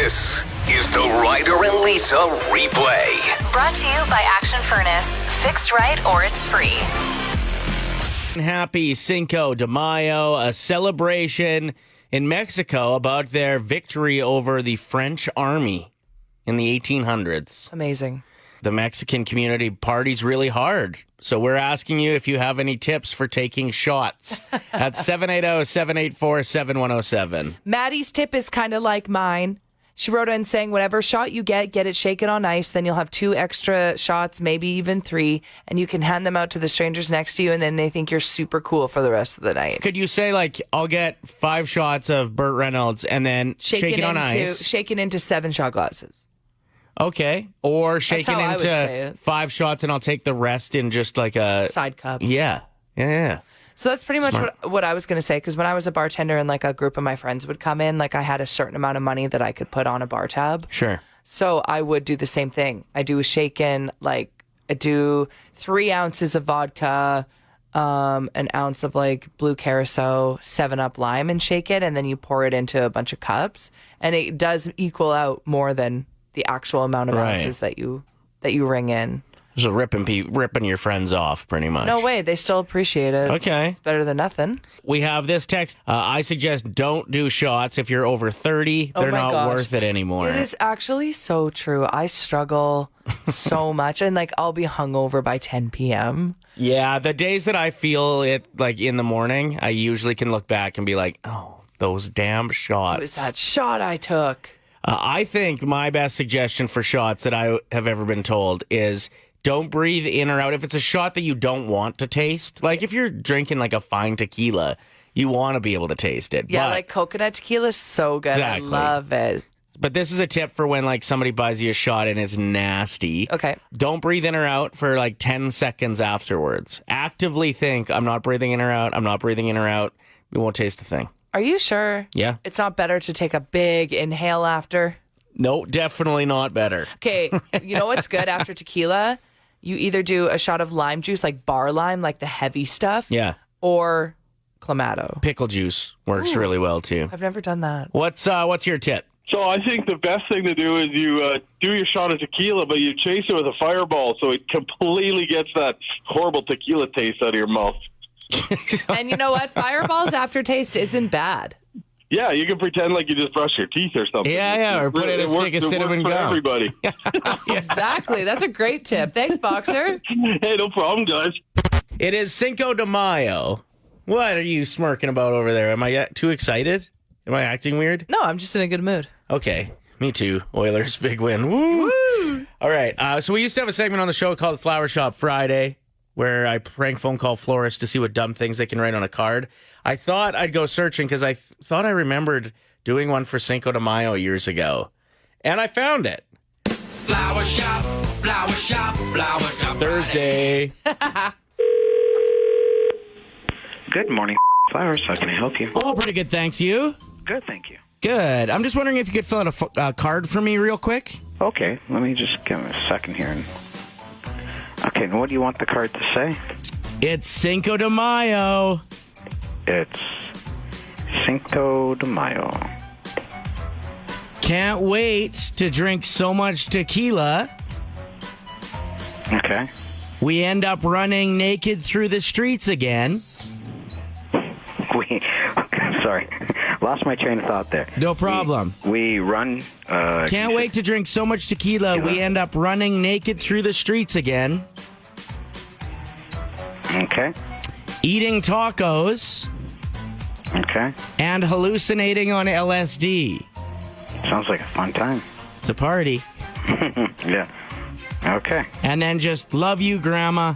This is the Ryder and Lisa replay. Brought to you by Action Furnace. Fixed right or it's free. Happy Cinco de Mayo, a celebration in Mexico about their victory over the French army in the 1800s. Amazing. The Mexican community parties really hard. So we're asking you if you have any tips for taking shots at 780-784-7107. Maddie's tip is kind of like mine. She wrote in saying, whatever shot you get it shaken on ice. Then you'll have 2 extra shots, maybe even 3, and you can hand them out to the strangers next to you, and then they think you're super cool for the rest of the night. Could you say, like, I'll get 5 shots of Burt Reynolds and then shake it on ice? Shaken into 7 shot glasses. Okay. Or shaken how I would say into it. 5 shots and I'll take the rest in just like a... Side cup. Yeah. So that's pretty much what I was going to say, because when I was a bartender and like a group of my friends would come in, like I had a certain amount of money that I could put on a bar tab. Sure. So I would do the same thing. I do a shaken, like I do 3 ounces of vodka, an ounce of like blue curacao, 7-Up lime, and shake it, and then you pour it into a bunch of cups, and it does equal out more than the actual amount of ounces that you ring in. So ripping your friends off, pretty much. No way. They still appreciate it. Okay. It's better than nothing. We have this text. I suggest don't do shots if you're over 30. They're not worth it anymore. It is actually so true. I struggle so much, and like I'll be hungover by 10 p.m. Yeah, the days that I feel it like in the morning, I usually can look back and be like, oh, those damn shots. It was that shot I took. I think my best suggestion for shots that I have ever been told is don't breathe in or out. If it's a shot that you don't want to taste, like if you're drinking like a fine tequila, you want to be able to taste it. Yeah, but, like coconut tequila is so good. Exactly. I love it. But this is a tip for when like somebody buys you a shot and it's nasty. Okay. Don't breathe in or out for like 10 seconds afterwards. Actively think, I'm not breathing in or out. I'm not breathing in or out. We won't taste a thing. Are you sure? Yeah. It's not better to take a big inhale after? No, definitely not better. Okay, you know what's good after tequila? You either do a shot of lime juice, like bar lime, like the heavy stuff. Yeah. Or Clamato. Pickle juice works really well too. I've never done that. What's your tip? So I think the best thing to do is you do your shot of tequila, but you chase it with a fireball so it completely gets that horrible tequila taste out of your mouth. And you know what? Fireball's aftertaste isn't bad. Yeah, you can pretend like you just brushed your teeth or something. Yeah, or put in a stick of cinnamon for gum. everybody. Exactly. That's a great tip. Thanks, Boxer. Hey, no problem, guys. It is Cinco de Mayo. What are you smirking about over there? Am I too excited? Am I acting weird? No, I'm just in a good mood. Okay, me too. Oilers, big win. Woo! All right, so we used to have a segment on the show called Flowershop Friday, where I prank phone call florists to see what dumb things they can write on a card. I thought I'd go searching because I thought I remembered doing one for Cinco de Mayo years ago. And I found it. Flower shop, flower shop, flower shop. Thursday. Good morning, Flowers. How can I help you? Oh, pretty good, thanks. You? Good, thank you. Good. I'm just wondering if you could fill out a card for me real quick. Okay, let me just give me a second here. Okay, and what do you want the card to say? It's Cinco de Mayo. It's Cinco de Mayo. Can't wait to drink so much tequila. Okay. We end up running naked through the streets again. Sorry, lost my train of thought there. No problem. We run. Can't wait to drink so much tequila. We end up running naked through the streets again. Okay. Eating tacos. Okay. And hallucinating on LSD. Sounds like a fun time. It's a party. Yeah. Okay. And then just love you, Grandma.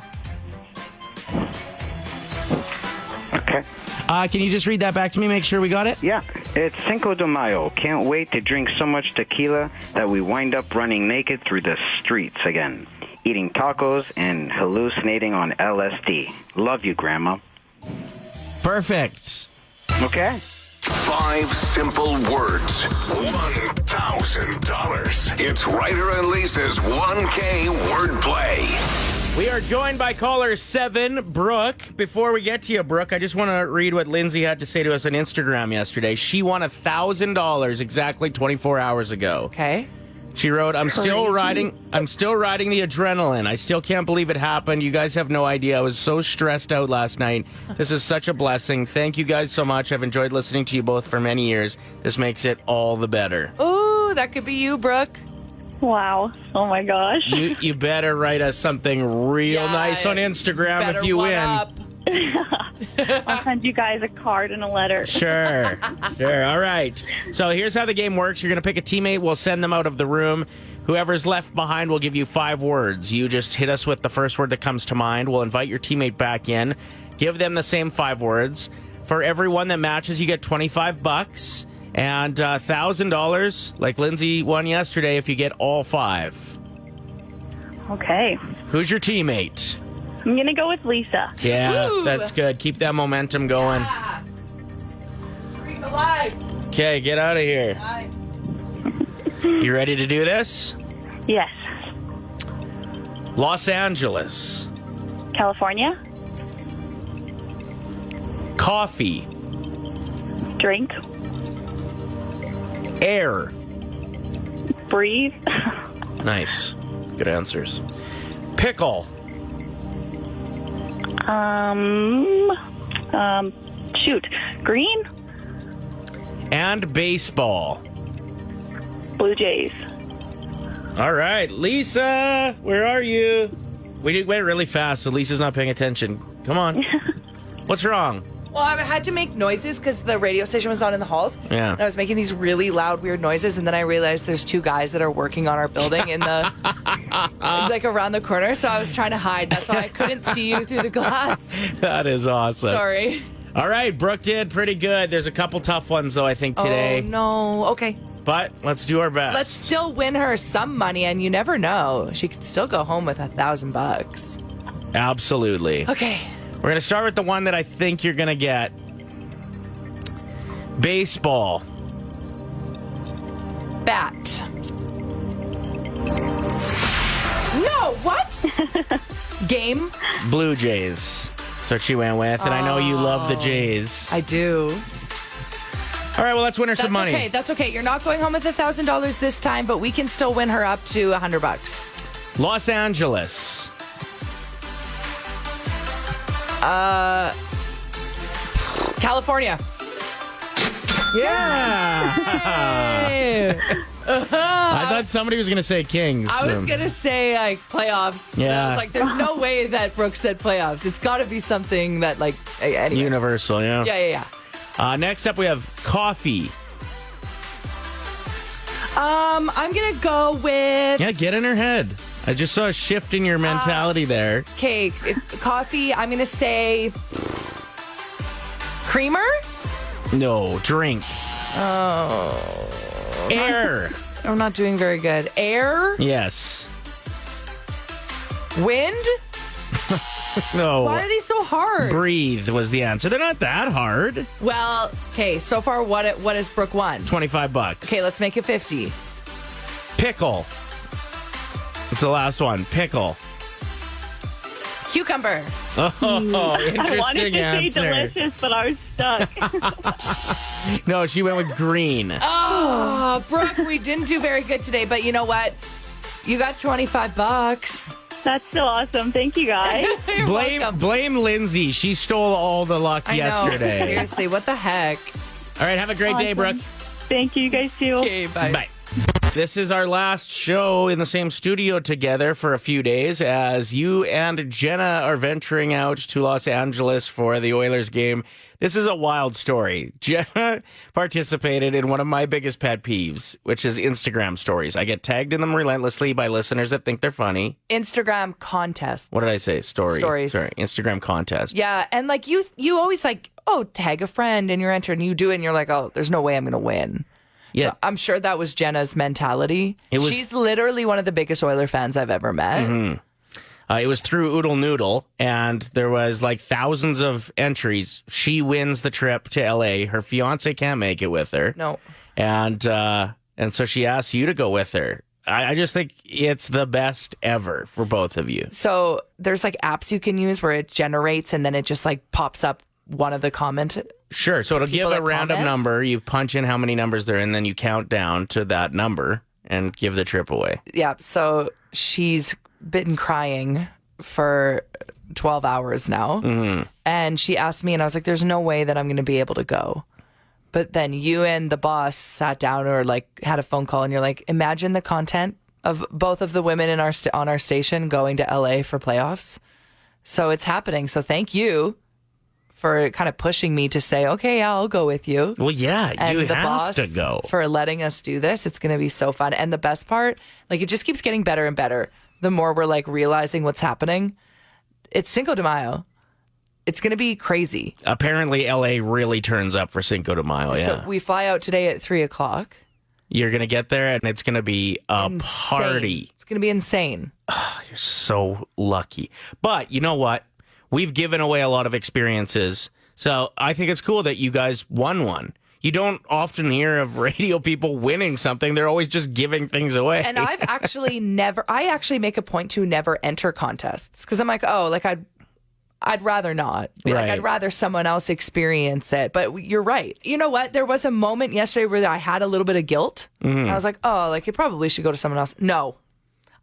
Okay. Can you just read that back to me, make sure we got it? Yeah. It's Cinco de Mayo. Can't wait to drink so much tequila that we wind up running naked through the streets again. Eating tacos and hallucinating on LSD. Love you, Grandma. Perfect. Okay. 5 simple words. $1,000. It's Ryder and Lisa's 1K wordplay. We are joined by caller 7, Brooke. Before we get to you, Brooke, I just want to read what Lindsay had to say to us on Instagram yesterday. She won $1,000 exactly 24 hours ago. Okay. She wrote, I'm still riding the adrenaline. I still can't believe it happened. You guys have no idea. I was so stressed out last night. This is such a blessing. Thank you guys so much. I've enjoyed listening to you both for many years. This makes it all the better. Ooh, that could be you, Brooke. Wow. Oh my gosh. You better write us something real nice on Instagram if you win. I'll send you guys a card and a letter. Sure. All right. So here's how the game works. You're going to pick a teammate. We'll send them out of the room. Whoever's left behind will give you 5 words. You just hit us with the first word that comes to mind. We'll invite your teammate back in. Give them the same 5 words. For every one that matches, you get $25. And $1,000, like Lindsay won yesterday, if you get all 5. Okay. Who's your teammate? I'm going to go with Lisa. Yeah, Woo! that's good. Keep that momentum going. Yeah. Stream alive. Okay, get out of here. Bye. You ready to do this? Yes. Los Angeles. California. Coffee. Drink. Air. Breathe. Nice. Good answers. Pickle. Shoot. Green. And baseball. Blue Jays. All right, Lisa, where are you? We went really fast, so Lisa's not paying attention. Come on. What's wrong? Well, I had to make noises because the radio station was on in the halls. Yeah. And I was making these really loud, weird noises, and then I realized there's 2 guys that are working on our building in the like around the corner. So I was trying to hide. That's why I couldn't see you through the glass. That is awesome. Sorry. All right, Brooke did pretty good. There's a couple tough ones, though, I think, today. Oh, no. Okay. But let's do our best. Let's still win her some money, and you never know. She could still go home with $1,000. Absolutely. Okay. We're going to start with the one that I think you're going to get. Baseball. Bat. No, what? Game. Blue Jays. That's what she went with, and I know you love the Jays. I do. All right, well, let's win her That's some money. okay. That's okay. You're not going home with $1,000 this time, but we can still win her up to $100. Los Angeles. California. Yeah. I thought somebody was going to say Kings. I was going to say, like, playoffs. But Yeah. I was like, there's no way that Brooke said playoffs. It's got to be something that, like, anyway. Universal, yeah. Yeah. Next up, we have coffee. I'm going to go with... Yeah, get in her head. I just saw a shift in your mentality there. Okay, coffee, I'm going to say... Creamer? No, drink. Oh. Air. I'm not doing very good. Air? Yes. Wind? No. Why are they so hard? Breathe was the answer. They're not that hard. Well, okay, so far, what has Brooke won? $25. Okay, let's make it 50. Pickle. It's the last one. Pickle. Cucumber. Oh, interesting I wanted to answer. say delicious, but I was stuck. No, she went with green. Oh, Brooke, we didn't do very good today, but you know what? You got $25. That's still awesome. Thank you, guys. You're welcome. Blame Lindsay. She stole all the luck I know. yesterday. Seriously, what the heck? All right, have a great day, Brooke. Thank you, guys, too. Okay, bye. Bye. This is our last show in the same studio together for a few days as you and Jenna are venturing out to Los Angeles for the Oilers game. This is a wild story. Jenna participated in one of my biggest pet peeves, which is Instagram stories. I get tagged in them relentlessly by listeners that think they're funny. Instagram contest. What did I say? Stories. Sorry, Instagram contest. Yeah, and like you always like, oh, tag a friend and you're entered and you do it and you're like, oh, there's no way I'm going to win. Yeah. So I'm sure that was Jenna's mentality. It was- She's literally one of the biggest Oiler fans I've ever met. Mm-hmm. It was through Oodle Noodle, and there was like thousands of entries. She wins the trip to LA. Her fiance can't make it with her. No. And so she asked you to go with her. I just think it's the best ever for both of you. So there's like apps you can use where it generates and then it just like pops up one of the comment. Sure. So it'll give People a that random comments? number. You punch in how many numbers they're in, then you count down to that number and give the trip away. Yeah. So she's been crying for 12 hours now. Mm-hmm. And she asked me, and I was like, there's no way that I'm going to be able to go. But then you and the boss sat down or like had a phone call, and you're like, imagine the content of both of the women in on our station going to LA for playoffs. So it's happening. So thank you for kind of pushing me to say, okay, yeah, I'll go with you. Well, yeah, And you the have boss to go. for letting us do this. It's going to be so fun. And the best part, like, it just keeps getting better and better. The more we're like realizing what's happening. It's Cinco de Mayo. It's going to be crazy. Apparently, LA really turns up for Cinco de Mayo. Yeah. So we fly out today at 3:00. You're going to get there and it's going to be a Insane. party. It's going to be insane. You're so lucky. But you know what? We've given away a lot of experiences. So I think it's cool that you guys won one. You don't often hear of radio people winning something. They're always just giving things away. And I've actually I actually make a point to never enter contests because I'm like, oh, like I'd rather not. Like, Right. I'd rather someone else experience it. But you're right. You know what? There was a moment yesterday where I had a little bit of guilt. Mm-hmm. I was like, oh, like it probably should go to someone else. No.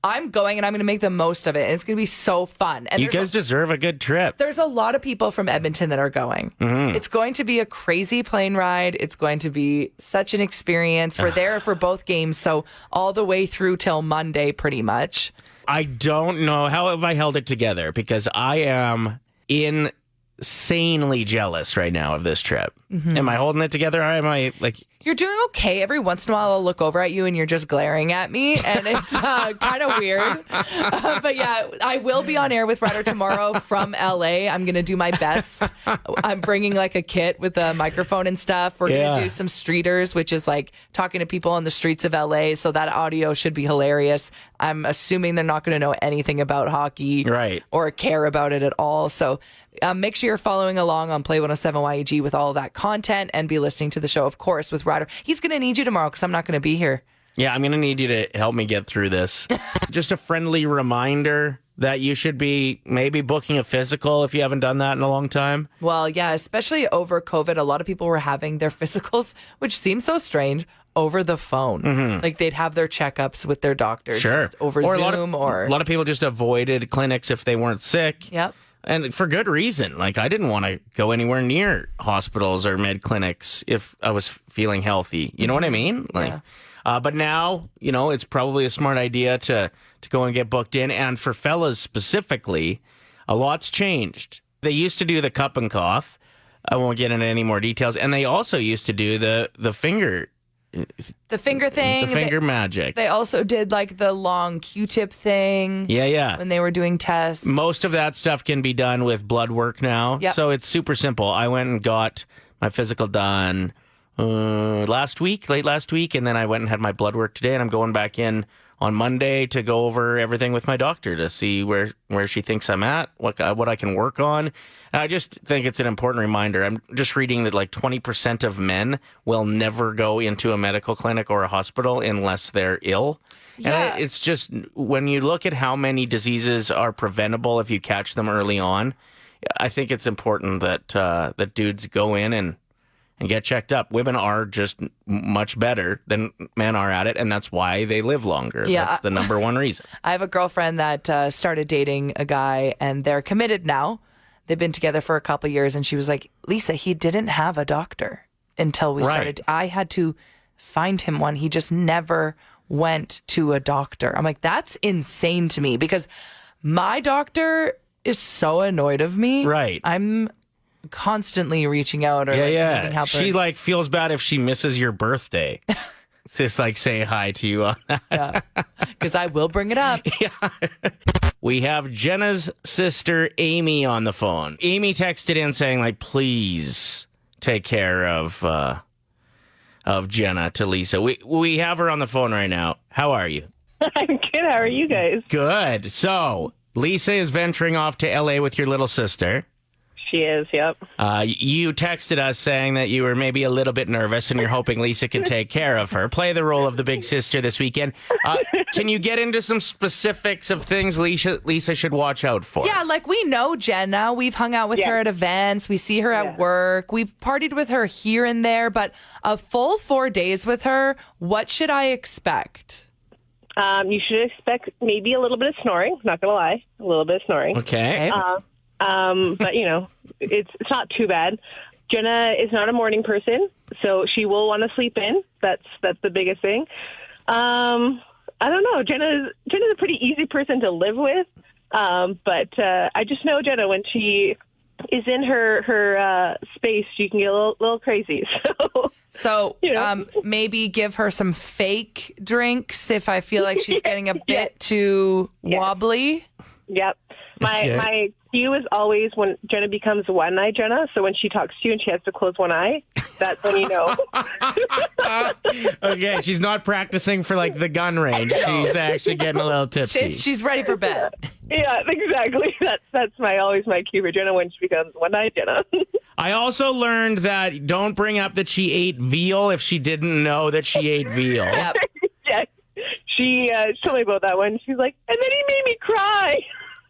I'm going and I'm going to make the most of it. And it's going to be so fun. And You guys deserve a good trip. there's a lot of people from Edmonton that are going. Mm-hmm. It's going to be a crazy plane ride. It's going to be such an experience. We're there for both games. So all the way through till Monday, pretty much. I don't know. How have I held it together? Because I am insanely jealous right now of this trip. Mm-hmm. Am I holding it together? Or am I like... You're doing okay. Every once in a while, I'll look over at you and you're just glaring at me, and it's kind of weird. But yeah, I will be on air with Ryder tomorrow from LA. I'm going to do my best. I'm bringing like a kit with a microphone and stuff. We're going to do some streeters, which is like talking to people on the streets of LA. So that audio should be hilarious. I'm assuming they're not going to know anything about hockey Right. or care about it at all. So make sure you're following along on Play 107 YEG with all of that content and be listening to the show, of course, with Ryder. He's going to need you tomorrow because I'm not going to be here. Yeah, I'm going to need you to help me get through this. Just a friendly reminder that you should be maybe booking a physical if you haven't done that in a long time. Well, yeah, especially over COVID, a lot of people were having their physicals, which seems so strange, over the phone. Like they'd have their checkups with their doctor just over Or Zoom a lot of people just avoided clinics if they weren't sick. Yep. And for good reason. Like, I didn't want to go anywhere near hospitals or med clinics if I was feeling healthy. You know what I mean? Like, but now, you know, it's probably a smart idea to go and get booked in. And for fellas specifically, a lot's changed. They used to do the cup and cough. I won't get into any more details. And they also used to do the finger The finger thing. the finger magic. They also did like the long Q-tip thing. Yeah. When they were doing tests. Most of that stuff can be done with blood work now. Yep. So it's super simple. I went and got my physical done late last week, and then I went and had my blood work today, and I'm going back in on Monday to go over everything with my doctor to see where she thinks I'm at, what I can work on. And I just think it's an important reminder. I'm just reading that like 20% of men will never go into a medical clinic or a hospital unless they're ill. Yeah. And it's just, when you look at how many diseases are preventable if you catch them early on, I think it's important that that dudes go in and get checked up. Women are just much better than men are at it, and that's why they live longer. Yeah. That's the number one reason. I have a girlfriend that started dating a guy, and they're committed now. They've been together for a couple years, and she was like, Lisa, he didn't have a doctor until we started. I had to find him one. He just never went to a doctor. I'm like, that's insane to me because my doctor is so annoyed of me. Right. I'm constantly reaching out or needing help. She like feels bad if she misses your birthday. Just like say hi to you on that. Because I will bring it up. We have Jenna's sister Amy on the phone. Amy texted in saying like, please take care of Jenna to Lisa. We have her on the phone right now. How are you? I'm good. How are you guys? Good. So Lisa is venturing off to LA with your little sister. She is, yep. You texted us saying that you were maybe a little bit nervous and you're hoping Lisa can take care of her. Play the role of the big sister this weekend. Can you get into some specifics of things Lisa should watch out for? Yeah, like we know Jenna. We've hung out with her at events. We see her at work. We've partied with her here and there. But a full 4 days with her, what should I expect? You should expect maybe a little bit of snoring. Not going to lie. A little bit of snoring. Okay. But, it's not too bad. Jenna is not a morning person, so she will want to sleep in. That's the biggest thing. I don't know. Jenna's a pretty easy person to live with. But I just know Jenna, when she is in her space, she can get a little crazy. So maybe give her some fake drinks if I feel like she's getting a bit too wobbly. Yep. My cue is always when Jenna becomes one-eye Jenna. So when she talks to you and she has to close one eye, that's when you know. Okay, she's not practicing for like the gun range. She's actually getting a little tipsy. She's ready for bed. Yeah, exactly. That's always my cue for Jenna when she becomes one-eye Jenna. I also learned that don't bring up that she ate veal if she didn't know that she ate veal. Yep. Yeah. She told me about that one. She's like, and then he made me cry.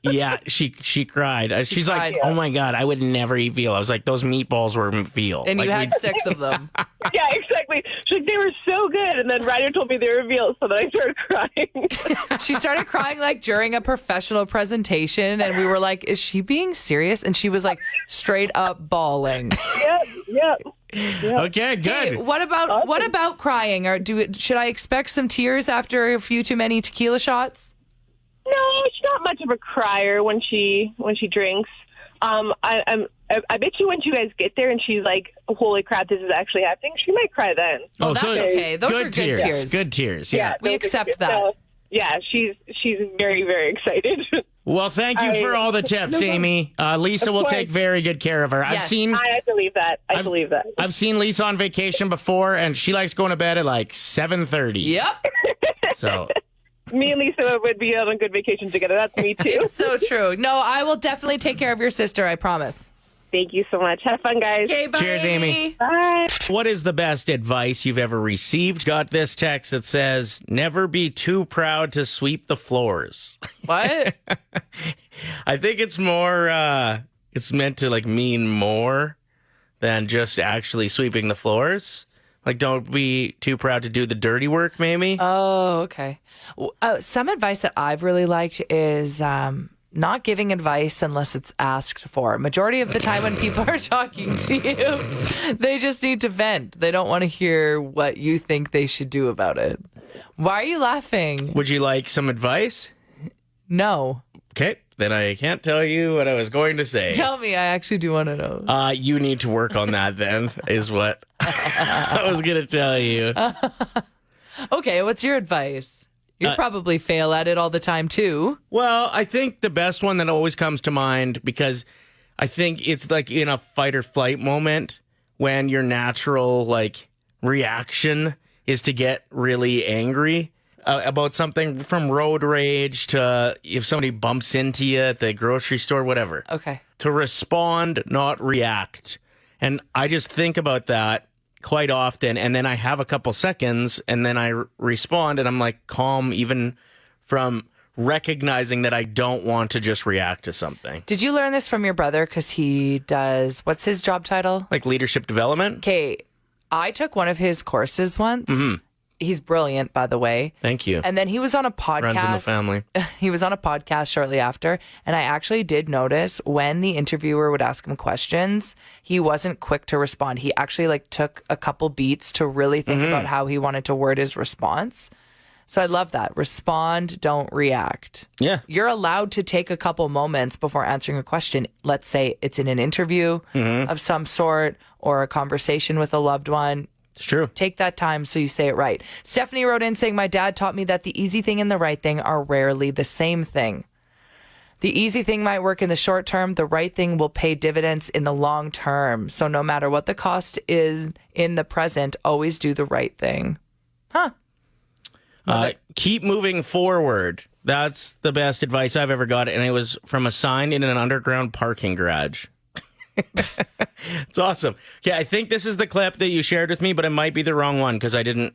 Yeah, she cried. She's cried. like, oh my God, I would never eat veal. I was like, those meatballs were veal. And like, you had 6 of them. Yeah, exactly. She's like, they were so good. And then Ryder told me they were veal, so then I started crying. She started crying like during a professional presentation, and we were like, is she being serious? And she was like straight up bawling. Yep. Okay, good. Hey, what about crying? Or should I expect some tears after a few too many tequila shots? No, she's not much of a crier when she drinks. I bet you once you guys get there and she's like, holy crap, this is actually happening, she might cry then. Oh, that's okay. Those are good tears. Good tears, yeah. We accept that. So, yeah, she's very, very excited. Well, thank you for all the tips, Amy. Lisa will take very good care of her. Yes. I believe that. I believe that. I've seen Lisa on vacation before, and she likes going to bed at like 7:30. Yep. So... Me and Lisa would be on a good vacation together. That's me too. It's so true. No, I will definitely take care of your sister. I promise. Thank you so much. Have fun, guys. Okay, bye. Cheers, Amy. Bye. What is the best advice you've ever received? Got this text that says, never be too proud to sweep the floors. What? I think it's more, it's meant to like mean more than just actually sweeping the floors. Like, don't be too proud to do the dirty work, maybe. Oh, okay. Some advice that I've really liked is not giving advice unless it's asked for. Majority of the time when people are talking to you, they just need to vent. They don't want to hear what you think they should do about it. Why are you laughing? Would you like some advice? No. Okay, then I can't tell you what I was going to say. Tell me. I actually do want to know. You need to work on that then, is what I was going to tell you. Okay, what's your advice? You probably fail at it all the time, too. Well, I think the best one that always comes to mind, because I think it's like in a fight or flight moment when your natural like reaction is to get really angry about something, from road rage to if somebody bumps into you at the grocery store, whatever. Okay. To respond, not react. And I just think about that quite often, and then I have a couple seconds, and then I respond, and I'm like calm even from recognizing that I don't want to just react to something. Did you learn this from your brother? Because he does, what's his job title? Like leadership development? Okay, I took one of his courses once. Mm-hmm. He's brilliant, by the way. Thank you. And then he was on a podcast. Runs in the family. He was on a podcast shortly after. And I actually did notice when the interviewer would ask him questions, he wasn't quick to respond. He actually like took a couple beats to really think about how he wanted to word his response. So I love that. Respond, don't react. Yeah. You're allowed to take a couple moments before answering a question. Let's say it's in an interview of some sort or a conversation with a loved one. It's true. Take that time so you say it right. Stephanie wrote in saying, my dad taught me that the easy thing and the right thing are rarely the same thing. The easy thing might work in the short term. The right thing will pay dividends in the long term. So no matter what the cost is in the present, always do the right thing. Huh. Keep moving forward. That's the best advice I've ever got. And it was from a sign in an underground parking garage. It's awesome. Okay, I think this is the clip that you shared with me, but it might be the wrong one because I didn't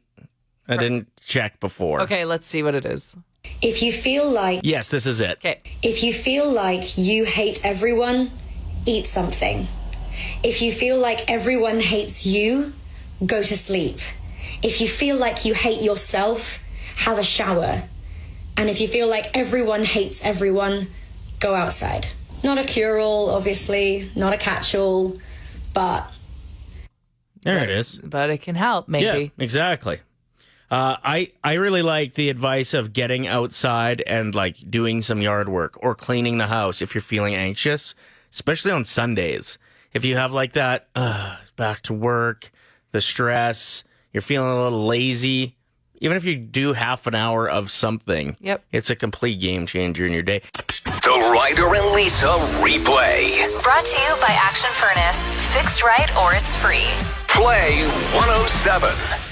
check before. Okay, let's see what it is. If you feel like... Yes, this is it. Okay. If you feel like you hate everyone, eat something. If you feel like everyone hates you, go to sleep. If you feel like you hate yourself, have a shower. And if you feel like everyone hates everyone, go outside. Not a cure-all, obviously, not a catch-all, but... There it is. But it can help, maybe. Yeah, exactly. I really like the advice of getting outside and like doing some yard work or cleaning the house if you're feeling anxious, especially on Sundays. If you have like that back to work, the stress, you're feeling a little lazy, even if you do half an hour of something, it's a complete game changer in your day. The Ryder and Lisa replay. Brought to you by Action Furnace. Fixed right or it's free. Play 107.